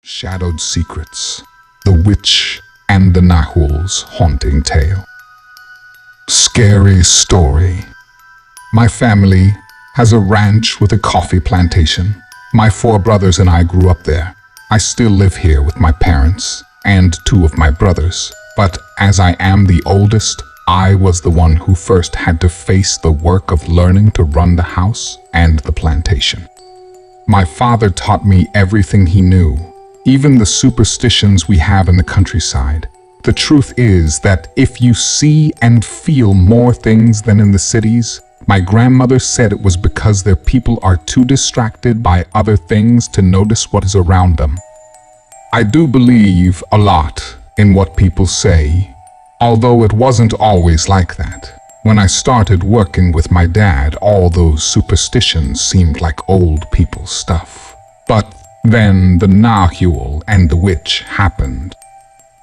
Shadowed Secrets, The Witch and the Nahual's Haunting Tale. Scary story. My family has a ranch with a coffee plantation. My 4 brothers and I grew up there. I still live here with my parents and 2 of my brothers, but as I am the oldest, I was the one who first had to face the work of learning to run the house and the plantation. My father taught me everything he knew, even the superstitions we have in the countryside. The truth is that if you see and feel more things than in the cities, my grandmother said it was because their people are too distracted by other things to notice what is around them. I do believe a lot in what people say, although it wasn't always like that. When I started working with my dad, all those superstitions seemed like old people stuff. But then the Nahual and the witch happened.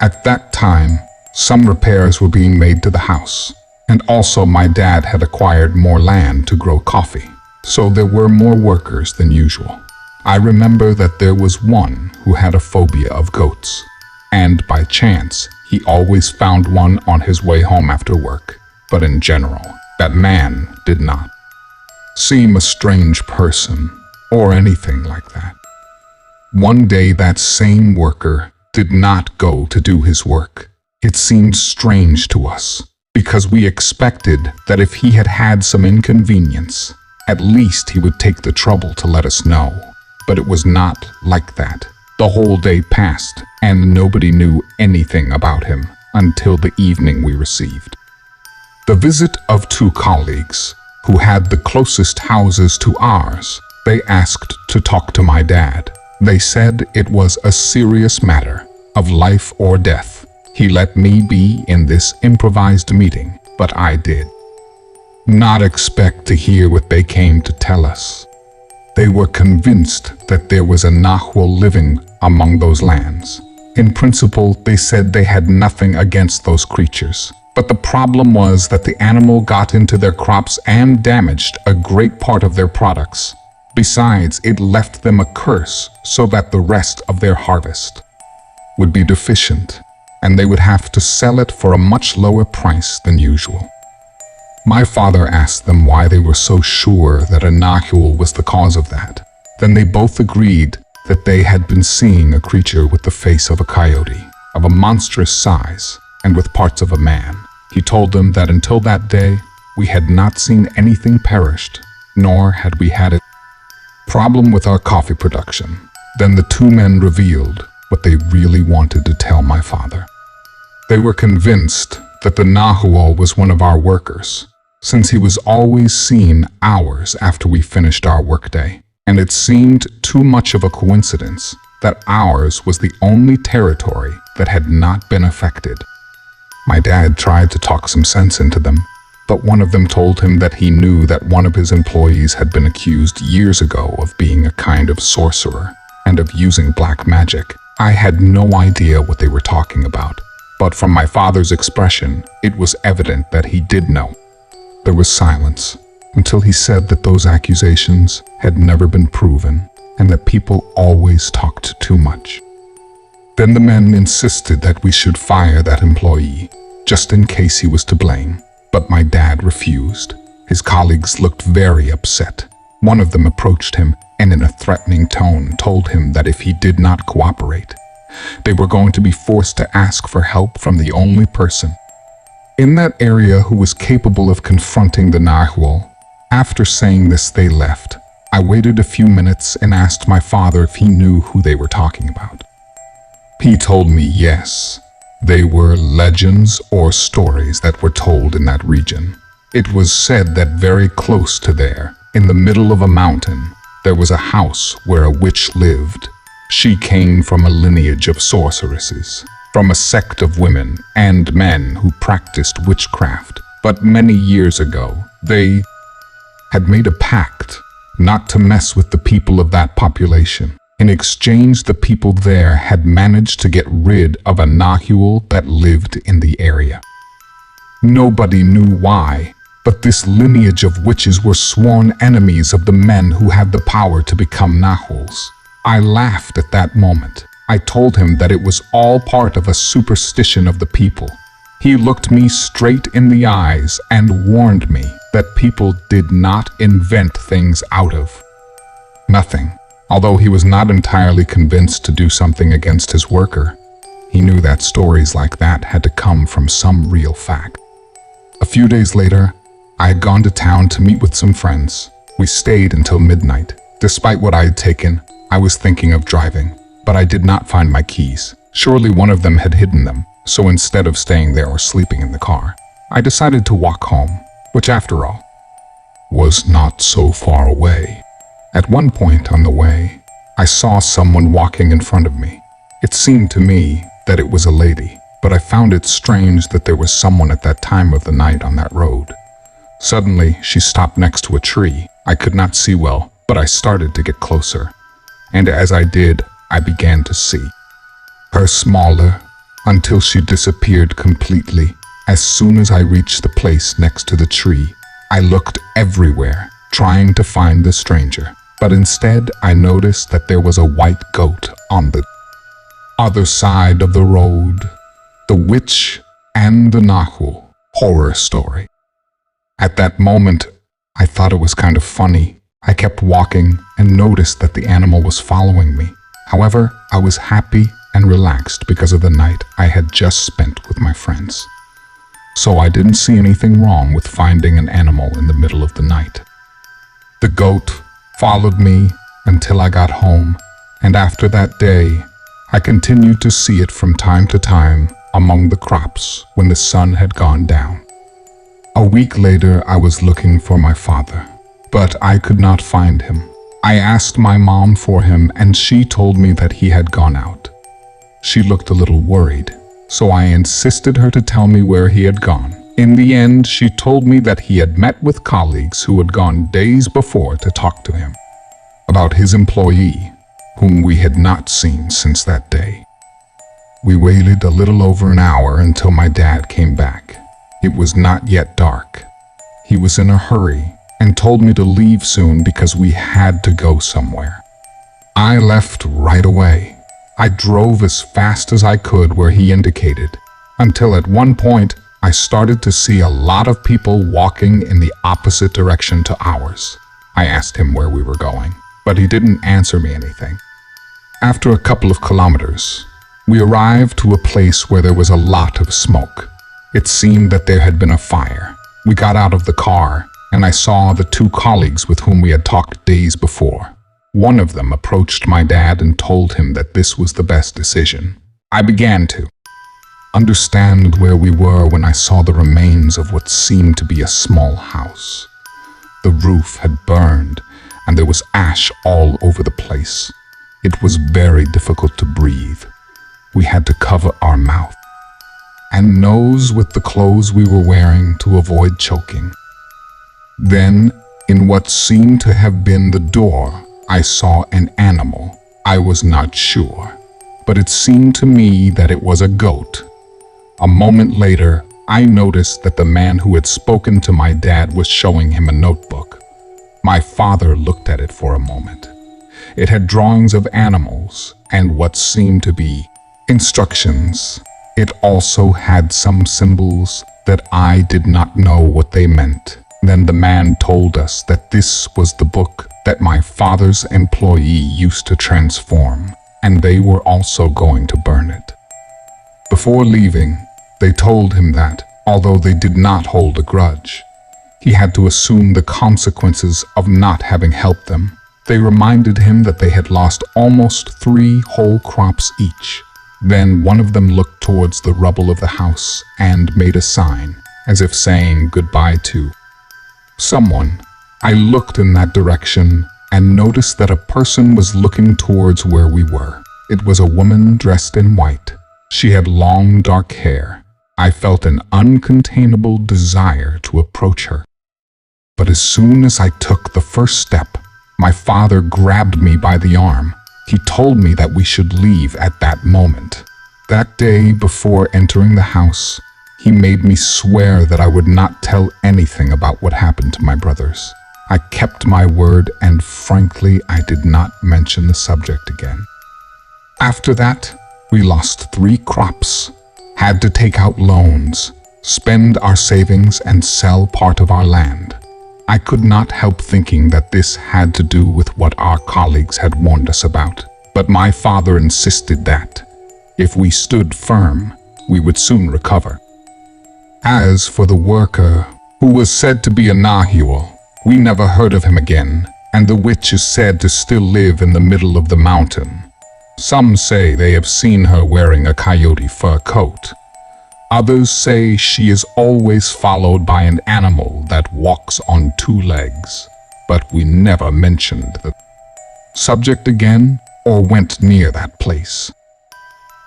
At that time, some repairs were being made to the house, and also my dad had acquired more land to grow coffee, so there were more workers than usual. I remember that there was one who had a phobia of goats, and by chance, he always found one on his way home after work. But in general, that man did not seem a strange person or anything like that. One day that same worker did not go to do his work. It seemed strange to us because we expected that if he had had some inconvenience, at least he would take the trouble to let us know. But it was not like that. The whole day passed and nobody knew anything about him until the evening we received the visit of 2 colleagues who had the closest houses to ours. They asked to talk to my dad. They said it was a serious matter of life or death. He let me be in this improvised meeting, but I did not expect to hear what they came to tell us. They were convinced that there was a Nahual living among those lands. In principle, they said they had nothing against those creatures. But the problem was that the animal got into their crops and damaged a great part of their products. Besides, it left them a curse so that the rest of their harvest would be deficient, and they would have to sell it for a much lower price than usual. My father asked them why they were so sure that a Nahual was the cause of that. Then they both agreed that they had been seeing a creature with the face of a coyote, of a monstrous size, and with parts of a man. He told them that until that day, we had not seen anything perished, nor had we had a problem with our coffee production. Then the 2 men revealed what they really wanted to tell my father. They were convinced that the Nahual was one of our workers, since he was always seen hours after we finished our workday, and it seemed too much of a coincidence that ours was the only territory that had not been affected. My dad tried to talk some sense into them, but one of them told him that he knew that one of his employees had been accused years ago of being a kind of sorcerer and of using black magic. I had no idea what they were talking about, but from my father's expression, it was evident that he did know. There was silence until he said that those accusations had never been proven and that people always talked too much. Then the men insisted that we should fire that employee, just in case he was to blame, but my dad refused. His colleagues looked very upset. One of them approached him and in a threatening tone told him that if he did not cooperate, they were going to be forced to ask for help from the only person in that area who was capable of confronting the Nahual. After saying this, they left. I waited a few minutes and asked my father if he knew who they were talking about. He told me yes. They were legends or stories that were told in that region. It was said that very close to there, in the middle of a mountain, there was a house where a witch lived. She came from a lineage of sorceresses, from a sect of women and men who practiced witchcraft. But many years ago, they had made a pact not to mess with the people of that population. In exchange, the people there had managed to get rid of a Nahual that lived in the area. Nobody knew why, but this lineage of witches were sworn enemies of the men who had the power to become Nahuals. I laughed at that moment. I told him that it was all part of a superstition of the people. He looked me straight in the eyes and warned me that people did not invent things out of nothing. Although he was not entirely convinced to do something against his worker, he knew that stories like that had to come from some real fact. A few days later, I had gone to town to meet with some friends. We stayed until midnight. Despite what I had taken, I was thinking of driving, but I did not find my keys. Surely one of them had hidden them, so instead of staying there or sleeping in the car, I decided to walk home, which after all, was not so far away. At one point on the way, I saw someone walking in front of me. It seemed to me that it was a lady, but I found it strange that there was someone at that time of the night on that road. Suddenly, she stopped next to a tree. I could not see well, but I started to get closer. And as I did, I began to see her smaller until she disappeared completely. As soon as I reached the place next to the tree, I looked everywhere, trying to find the stranger. But instead, I noticed that there was a white goat on the other side of the road. The Witch and the Nahual horror story. At that moment, I thought it was kind of funny. I kept walking and noticed that the animal was following me. However, I was happy and relaxed because of the night I had just spent with my friends. So I didn't see anything wrong with finding an animal in the middle of the night. The goat followed me until I got home, and after that day, I continued to see it from time to time among the crops when the sun had gone down. A week later, I was looking for my father, but I could not find him. I asked my mom for him, and she told me that he had gone out. She looked a little worried, so I insisted her to tell me where he had gone. In the end, she told me that he had met with colleagues who had gone days before to talk to him about his employee, whom we had not seen since that day. We waited a little over an hour until my dad came back. It was not yet dark. He was in a hurry and told me to leave soon because we had to go somewhere. I left right away. I drove as fast as I could where he indicated, until at one point I started to see a lot of people walking in the opposite direction to ours. I asked him where we were going, but he didn't answer me anything. After a couple of kilometers, we arrived to a place where there was a lot of smoke. It seemed that there had been a fire. We got out of the car, and I saw the two colleagues with whom we had talked days before. One of them approached my dad and told him that this was the best decision. I began to understand where we were when I saw the remains of what seemed to be a small house. The roof had burned, and there was ash all over the place. It was very difficult to breathe. We had to cover our mouth and nose with the clothes we were wearing to avoid choking. Then, in what seemed to have been the door, I saw an animal. I was not sure, but it seemed to me that it was a goat. A moment later, I noticed that the man who had spoken to my dad was showing him a notebook. My father looked at it for a moment. It had drawings of animals and what seemed to be instructions. It also had some symbols that I did not know what they meant. Then the man told us that this was the book that my father's employee used to transform, and they were also going to burn it. Before leaving, they told him that, although they did not hold a grudge, he had to assume the consequences of not having helped them. They reminded him that they had lost almost 3 whole crops each. Then one of them looked towards the rubble of the house and made a sign, as if saying goodbye to someone. I looked in that direction and noticed that a person was looking towards where we were. It was a woman dressed in white. She had long, dark hair. I felt an uncontainable desire to approach her. But as soon as I took the first step, my father grabbed me by the arm. He told me that we should leave at that moment. That day, before entering the house, he made me swear that I would not tell anything about what happened to my brothers. I kept my word, and frankly, I did not mention the subject again. After that, we lost 3 crops, had to take out loans, spend our savings and sell part of our land. I could not help thinking that this had to do with what our colleagues had warned us about. But my father insisted that, if we stood firm, we would soon recover. As for the worker, who was said to be a Nahual, we never heard of him again, and the witch is said to still live in the middle of the mountain. Some say they have seen her wearing a coyote fur coat. Others say she is always followed by an animal that walks on 2 legs, but we never mentioned the subject again or went near that place.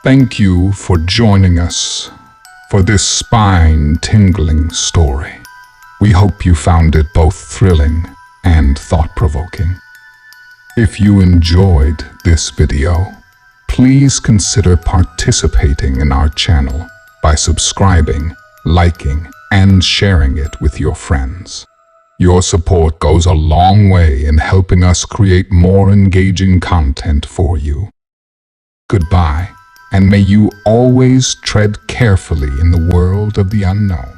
Thank you for joining us for this spine-tingling story. We hope you found it both thrilling and thought-provoking. If you enjoyed this video, please consider participating in our channel by subscribing, liking, and sharing it with your friends. Your support goes a long way in helping us create more engaging content for you. Goodbye, and may you always tread carefully in the world of the unknown.